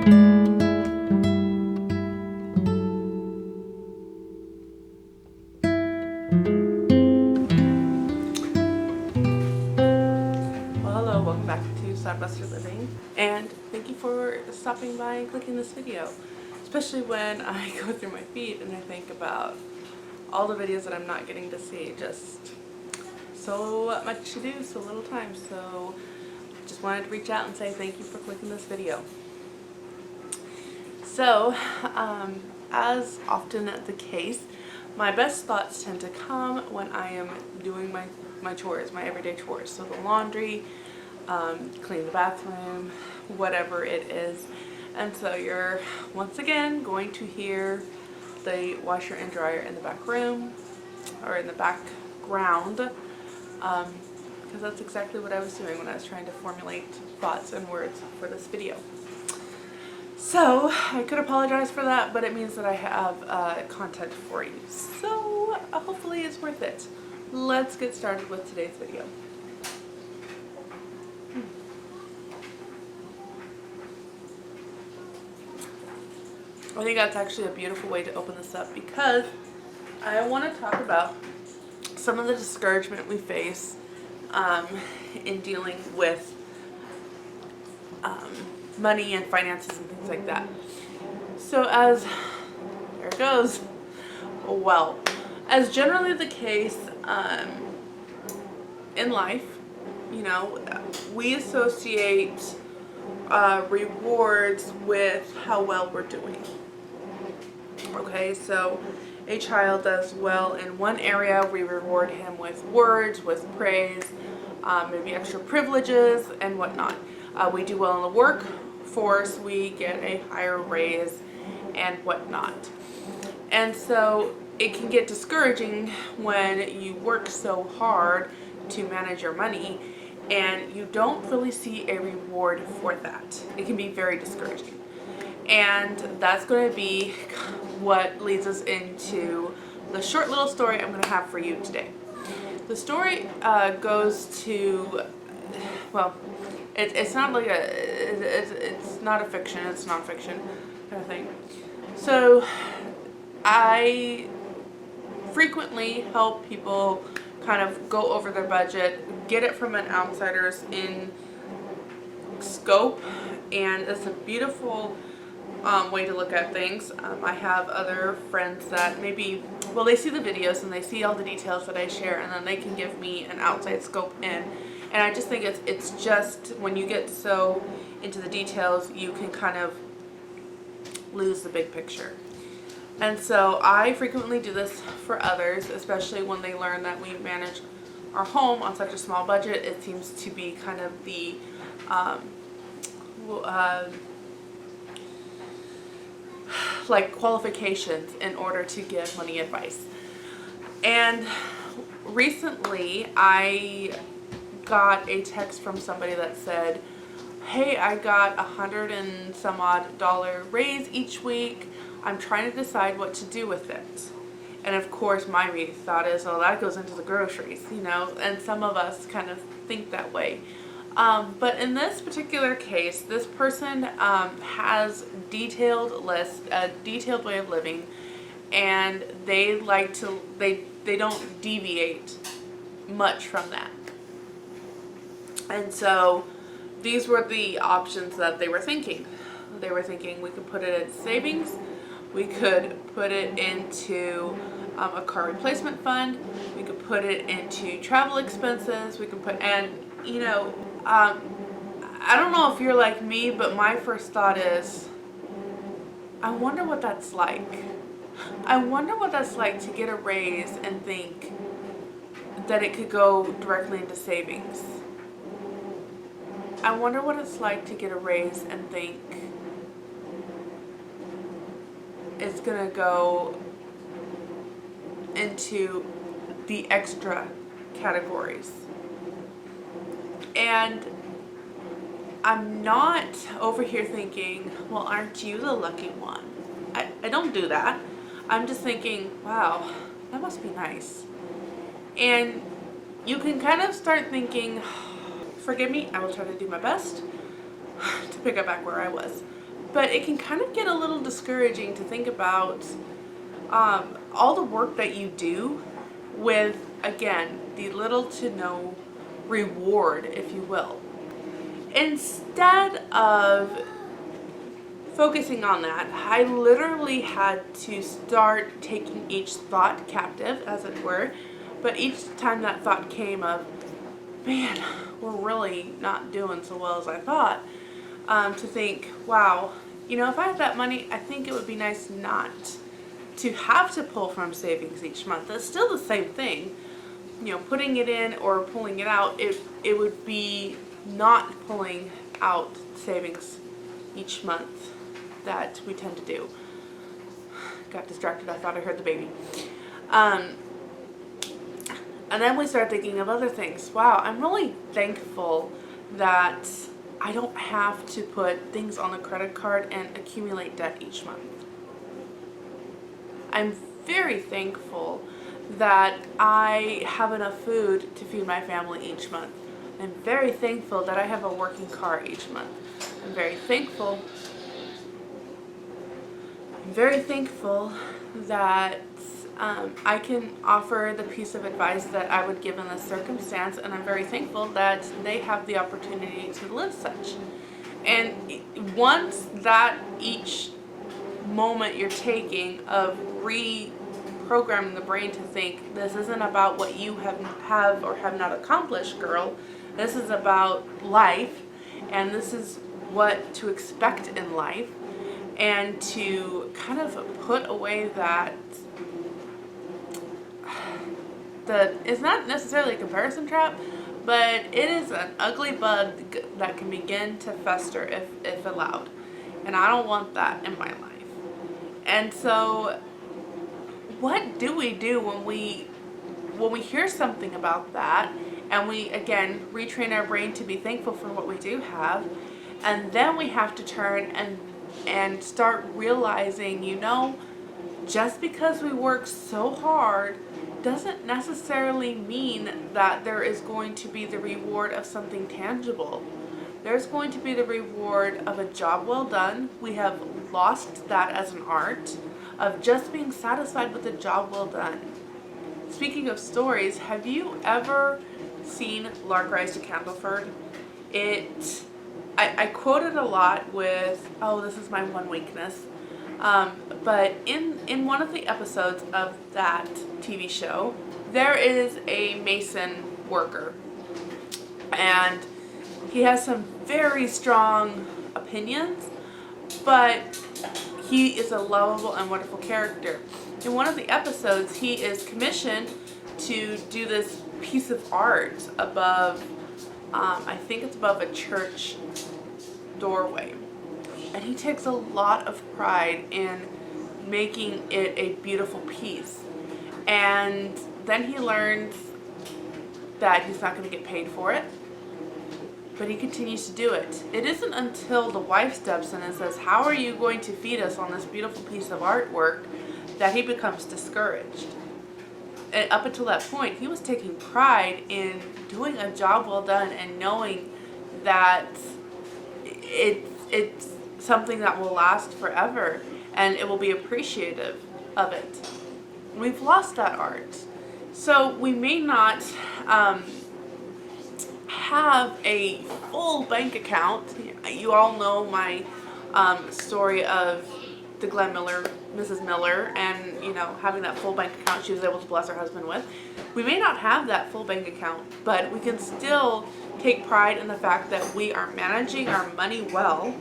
Hello, welcome back to Sodbuster Living, and thank you for stopping by and clicking this video, especially when I go through my feed and I think about all the videos that I'm not getting to see. Just so much to do, so little time. So just wanted to reach out and say thank you for clicking this video. So as often the case, my best thoughts tend to come when I am doing my chores, my everyday chores. So the laundry, clean the bathroom, whatever it is. And so you're once again going to hear the washer and dryer in the back room or in the background, because that's exactly what I was doing when I was trying to formulate thoughts and words for this video. So I could apologize for that, but it means that I have content for you. So hopefully it's worth it. Let's get started with today's video. I think that's actually a beautiful way to open this up, because I want to talk about some of the discouragement we face in dealing with money and finances and things like that. So there it goes. Well, as generally the case in life, you know, we associate rewards with how well we're doing. Okay, so a child does well in one area, we reward him with words, with praise, maybe extra privileges and whatnot. We do well in the workforce, we get a higher raise and whatnot. And so it can get discouraging when you work so hard to manage your money and you don't really see a reward for that. It can be very discouraging. And that's going to be what leads us into the short little story I'm going to have for you today. The story goes to, well, it's not like it's not a fiction, it's nonfiction kind of thing. So I frequently help people kind of go over their budget, get it from an outsider's in scope, and it's a beautiful way to look at things. I have other friends that maybe, well, they see the videos and they see all the details that I share, and then they can give me an outside scope in. And I just think it's just when you get so into the details, you can kind of lose the big picture. And so I frequently do this for others, especially when they learn that we manage our home on such a small budget. It seems to be kind of the like qualifications in order to give money advice. And recently I got a text from somebody that said, hey, I got $100 and some odd raise each week. I'm trying to decide what to do with it. And of course my immediate thought is, oh, that goes into the groceries, you know, and some of us kind of think that way. But in this particular case, this person has detailed lists, a detailed way of living, and they like to, they don't deviate much from that. And so these were the options that they were thinking. They were thinking we could put it in savings, we could put it into a car replacement fund, we could put it into travel expenses, we could put, and you know, I don't know if you're like me, but my first thought is, I wonder what that's like. I wonder what that's like to get a raise and think that it could go directly into savings. I wonder what it's like to get a raise and think it's gonna go into the extra categories. And I'm not over here thinking, well, aren't you the lucky one? I don't do that. I'm just thinking, wow, that must be nice. And you can kind of start thinking, forgive me, I will try to do my best to pick up back where I was. but it can kind of get a little discouraging to think about all the work that you do with, again, the little to no reward, if you will. Instead of focusing on that, I literally had to start taking each thought captive, as it were. But each time that thought came of, man, we're really not doing so well as I thought, to think, wow, if I had that money, I think it would be nice not to have to pull from savings each month. It's still the same thing. Putting it in or pulling it out, it would be not pulling out savings each month that we tend to do. Got distracted, I thought I heard the baby. And then we start thinking of other things. Wow, I'm really thankful that I don't have to put things on the credit card and accumulate debt each month. I'm very thankful that I have enough food to feed my family each month. I'm very thankful that I have a working car each month. I'm very thankful that I can offer the piece of advice that I would give in this circumstance, and I'm very thankful that they have the opportunity to live such. And once that each moment you're taking of reprogramming the brain to think, this isn't about what you have or have not accomplished, girl. This is about life, and this is what to expect in life, and to kind of put away that it's not necessarily a comparison trap, but it is an ugly bug that can begin to fester if allowed. And I don't want that in my life. And so what do we do when we hear something about that, and we again retrain our brain to be thankful for what we do have, and then we have to turn and start realizing, just because we work so hard doesn't necessarily mean that there is going to be the reward of something tangible. There's going to be the reward of a job well done. We have lost that as an art of just being satisfied with a job well done. Speaking of stories, have you ever seen Lark Rise to Candleford? I quote it a lot with, this is my one weakness. But in one of the episodes of that TV show, there is a mason worker. And he has some very strong opinions, but he is a lovable and wonderful character. In one of the episodes, he is commissioned to do this piece of art above, I think it's above a church doorway. And he takes a lot of pride in making it a beautiful piece. And then he learns that he's not going to get paid for it, but he continues to do it. It isn't until the wife steps in and says, how are you going to feed us on this beautiful piece of artwork, that he becomes discouraged. And up until that point, he was taking pride in doing a job well done and knowing that it's something that will last forever and it will be appreciative of it. We've lost that art. So we may not have a full bank account. You all know my story of the Glenn Miller, Mrs. Miller, and having that full bank account she was able to bless her husband with. We may not have that full bank account, but we can still take pride in the fact that we are managing our money well,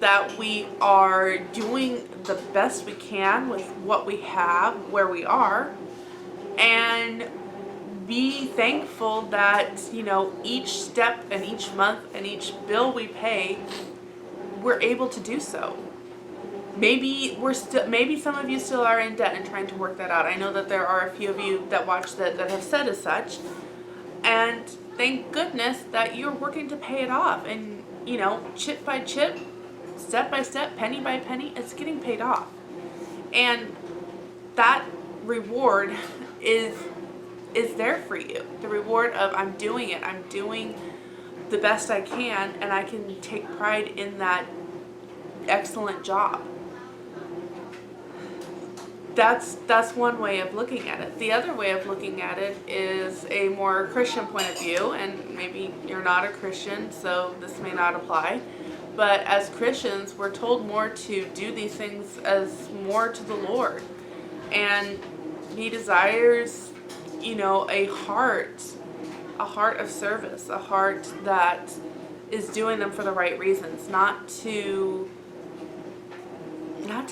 that we are doing the best we can with what we have, where we are, and be thankful that, each step and each month and each bill we pay, we're able to do so. Maybe some of you still are in debt and trying to work that out. I know that there are a few of you that watch that have said as such. And thank goodness that you're working to pay it off. And, chip by chip, step by step, penny by penny, it's getting paid off. And that reward is there for you. The reward of I'm doing it. I'm doing the best I can, and I can take pride in that excellent job. That's one way of looking at it. The other way of looking at it is a more Christian point of view, and maybe you're not a Christian, so this may not apply. But as Christians, we're told more to do these things as more to the Lord. And He desires, a heart of service, a heart that is doing them for the right reasons, not to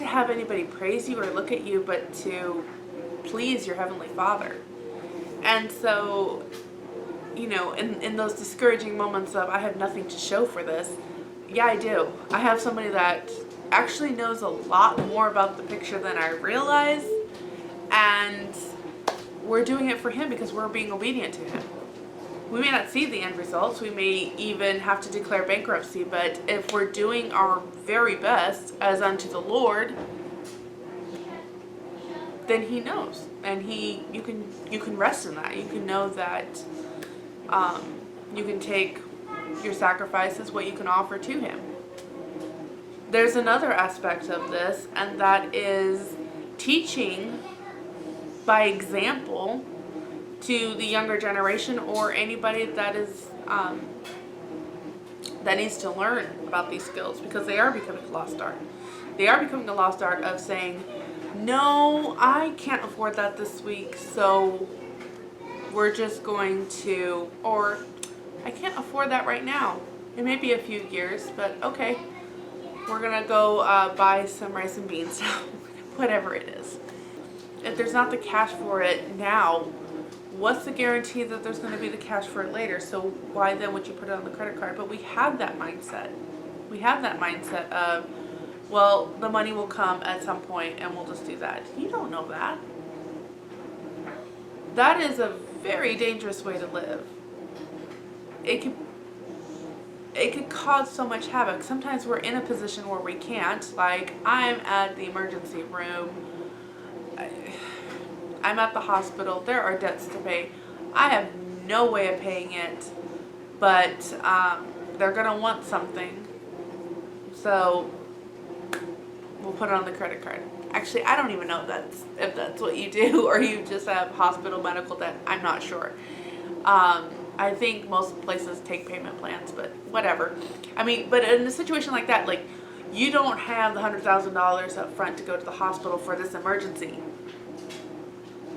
have anybody praise you or look at you, but to please your Heavenly Father. And so, in those discouraging moments of, I have nothing to show for this, yeah, I do. I have somebody that actually knows a lot more about the picture than I realize, and we're doing it for Him because we're being obedient to Him. We may not see the end results, we may even have to declare bankruptcy, but if we're doing our very best as unto the Lord, then He knows, and you can rest in that. You can know that you can take your sacrifices, what you can offer to Him. There's another aspect of this, and that is teaching by example to the younger generation, or anybody that is that needs to learn about these skills, because they are becoming a lost art. They are becoming a lost art of saying, no, I can't afford that this week, so we're just going to, or I can't afford that right now. It may be a few years, but okay, we're gonna go buy some rice and beans, whatever it is. If there's not the cash for it now, what's the guarantee that there's going to be the cash for it later? So why then would you put it on the credit card? But we have that mindset. We have that mindset of, well, the money will come at some point and we'll just do that. You don't know that. That is a very dangerous way to live. It could cause so much havoc. Sometimes we're in a position where we can't. Like, I'm at the emergency room. I'm at the hospital. There are debts to pay. I have no way of paying it, but they're going to want something. So we'll put it on the credit card. Actually, I don't even know if that's what you do, or you just have hospital medical debt. I'm not sure. I think most places take payment plans, but whatever. I mean, but in a situation like that, like, you don't have the $100,000 up front to go to the hospital for this emergency.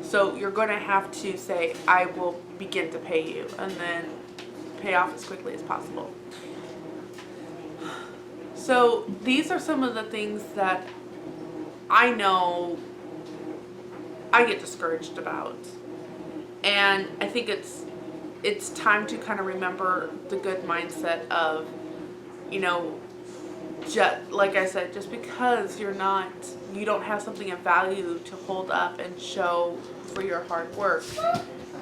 So you're going to have to say, I will begin to pay you, and then pay off as quickly as possible. So these are some of the things that I know I get discouraged about. And I think it's time to kind of remember the good mindset of, just like I said, just because you don't have something of value to hold up and show for your hard work,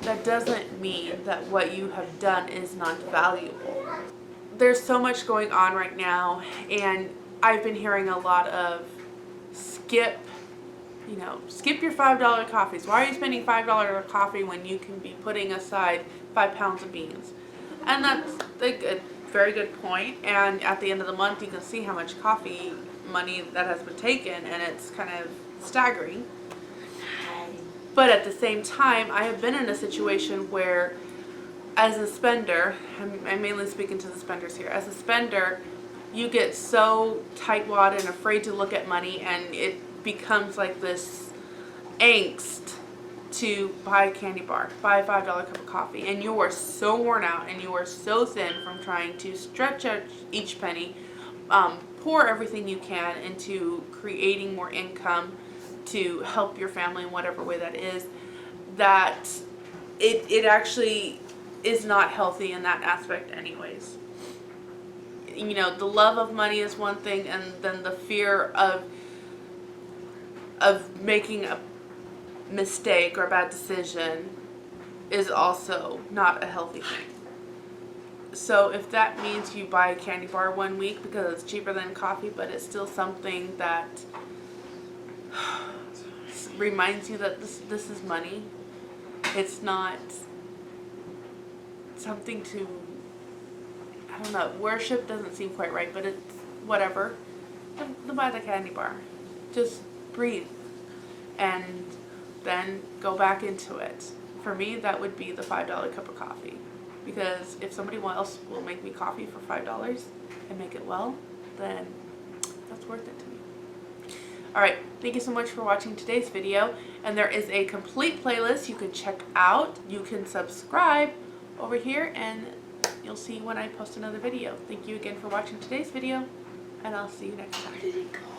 that doesn't mean that what you have done is not valuable. There's so much going on right now, and I've been hearing a lot of skip your $5 coffees. Why are you spending $5 on coffee when you can be putting aside 5 pounds of beans? And that's a very good point. And at the end of the month, you can see how much coffee money that has been taken, and it's kind of staggering. But at the same time, I have been in a situation where, as a spender, I'm mainly speaking to the spenders here, as a spender, you get so tightwad and afraid to look at money, and it becomes like this angst to buy a candy bar, buy a $5 cup of coffee, and you are so worn out and you are so thin from trying to stretch out each penny, pour everything you can into creating more income to help your family in whatever way that is, that it actually is not healthy in that aspect anyways. The love of money is one thing, and then the fear of making a mistake or a bad decision is also not a healthy thing. So if that means you buy a candy bar one week because it's cheaper than coffee, but it's still something that reminds you that this is money, it's not something to don't know, worship doesn't seem quite right, but it's whatever. Don't buy the candy bar. Just breathe. And then go back into it. For me, that would be the $5 cup of coffee. Because if somebody else will make me coffee for $5 and make it well, then that's worth it to me. Alright, thank you so much for watching today's video. And there is a complete playlist you can check out. You can subscribe over here and you'll see when I post another video. Thank you again for watching today's video, and I'll see you next time.